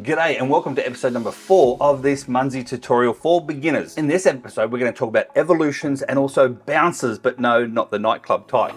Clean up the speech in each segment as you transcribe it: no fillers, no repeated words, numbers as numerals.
G'day and welcome to episode number 4 of this Munzee tutorial for beginners. In this episode, we're going to talk about evolutions and also bounces, but no, not the nightclub type.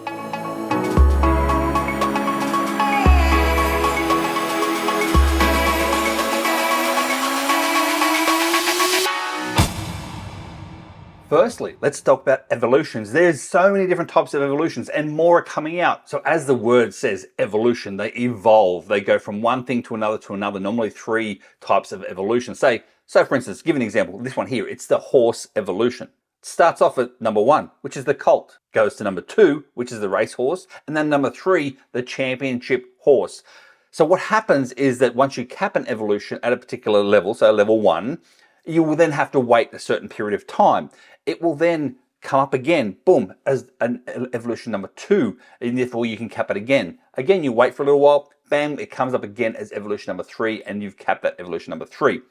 Firstly, let's talk about evolutions. There's so many different types of evolutions and more are coming out. So as the word says, evolution, they evolve. They go from one thing to another, normally 3 types of evolution. So for instance, give an example, this one here, it's the horse evolution. It starts off at number 1, which is the colt, goes to number 2, which is the racehorse, and then number 3, the championship horse. So what happens is that once you cap an evolution at a particular level, so level 1, you will then have to wait a certain period of time. It will then come up again, boom, as an evolution number 2, and therefore you can cap it again. Again, you wait for a little while, bam, it comes up again as evolution number 3, and you've capped that evolution number 3.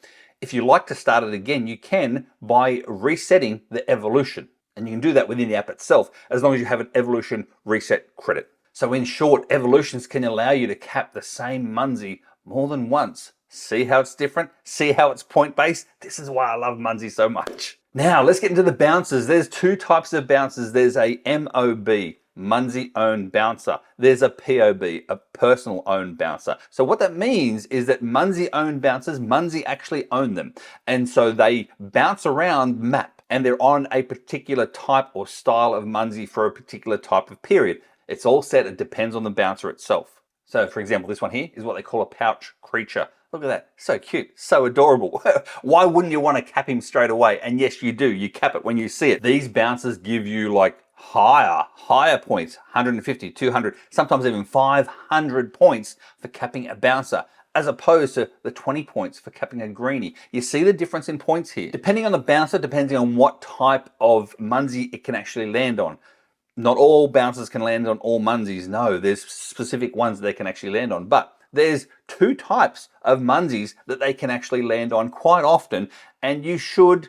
If you like to start it again, you can by resetting the evolution. And you can do that within the app itself, as long as you have an evolution reset credit. So in short, evolutions can allow you to cap the same Munzee more than once. See how it's different? See how it's point-based? This is why I love Munzee so much. Now, let's get into the bouncers. There's 2 types of bouncers. There's a MOB, Munzee owned bouncer. There's a POB, a personal owned bouncer. So what that means is that Munzee owned bouncers, Munzee actually own them. And so they bounce around map and they're on a particular type or style of Munzee for a particular type of period. It's all set, it depends on the bouncer itself. So for example, this one here is what they call a pouch creature. Look at that, so cute, so adorable. Why wouldn't you want to cap him straight away? And yes, you do, you cap it when you see it. These bouncers give you like higher points, 150, 200, sometimes even 500 points for capping a bouncer, as opposed to the 20 points for capping a greenie. You see the difference in points here. Depending on the bouncer, depending on what type of Munzee it can actually land on. Not all bouncers can land on all Munzees, no, there's specific ones that they can actually land on, but there's 2 types of Munzees that they can actually land on quite often, and you should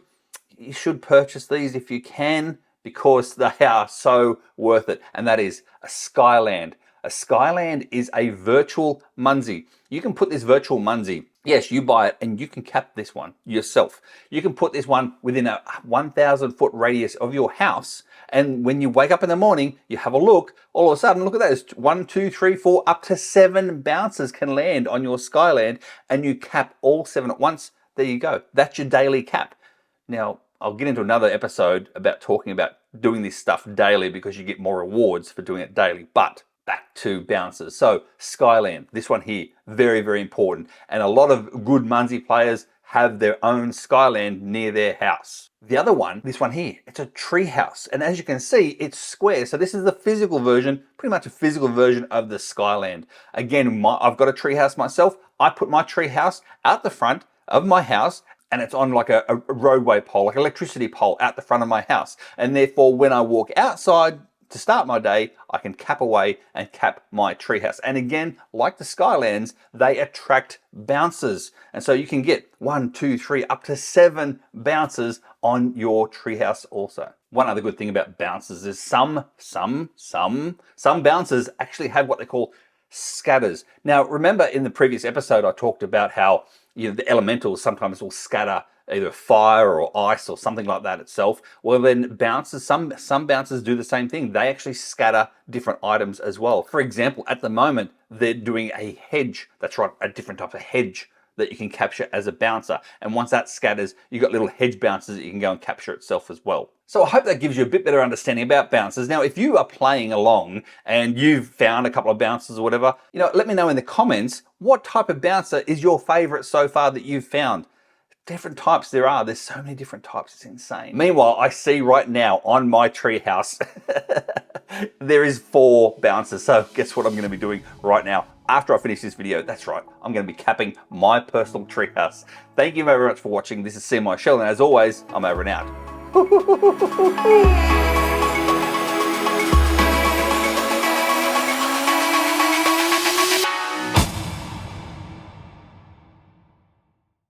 purchase these if you can, because they are so worth it, and that is a Skyland. A Skyland is a virtual Munzee. You can put this virtual Munzee, yes, you buy it and you can cap this one yourself. You can put this one within a 1,000 foot radius of your house, and when you wake up in the morning, you have a look, all of a sudden, look at that, it's 1, 2, 3, 4, up to 7 bouncers can land on your Skyland, and you cap all 7 at once. There you go, that's your daily cap. Now, I'll get into another episode about talking about doing this stuff daily because you get more rewards for doing it daily, but back to bouncers. So Skyland, this one here, very, very important. And a lot of good Munzee players have their own Skyland near their house. The other one, this one here, it's a treehouse. And as you can see, it's square. So this is the physical version, pretty much a physical version of the Skyland. Again, I've got a treehouse myself. I put my treehouse out the front of my house, and it's on like a roadway pole, like electricity pole out the front of my house. And therefore, when I walk outside to start my day, I can cap away and cap my treehouse. And again, like the Skylands, they attract bouncers. And so you can get 1, 2, 3, up to 7 bouncers on your treehouse also. One other good thing about bouncers is some bouncers actually have what they call scatters. Now, remember in the previous episode, I talked about how the elementals sometimes will scatter either fire or ice or something like that itself. Well, then bouncers, some bouncers do the same thing. They actually scatter different items as well. For example, at the moment, they're doing a hedge. That's right, a different type of hedge that you can capture as a bouncer. And once that scatters, you've got little hedge bouncers that you can go and capture itself as well. So I hope that gives you a bit better understanding about bouncers. Now, if you are playing along and you've found a couple of bouncers or whatever, let me know in the comments what type of bouncer is your favorite so far that you've found. Different types there are. There's so many different types. It's insane. Meanwhile, I see right now on my treehouse, there is 4 bouncers. So guess what I'm going to be doing right now after I finish this video? That's right. I'm going to be capping my personal treehouse. Thank you very much for watching. This is Seemyshell, and as always, I'm over and out.